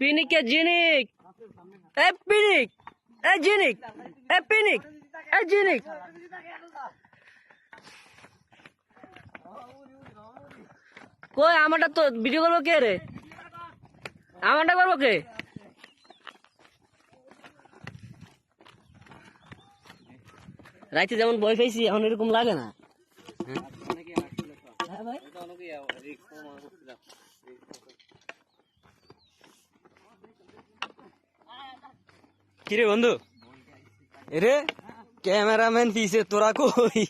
পিনিক কে জিনিক এ পিনিক এ জিনিক এ পিনিক এ জিনিক কই আমারটা তো ভিডিও করবো কে রে আমারটা করবো কে রাইতে যেমন বই পেয়েছি এখন এরকম লাগে না কিরে বন্ধু এরে ক্যামেরাম্যান পিছে তোরা কই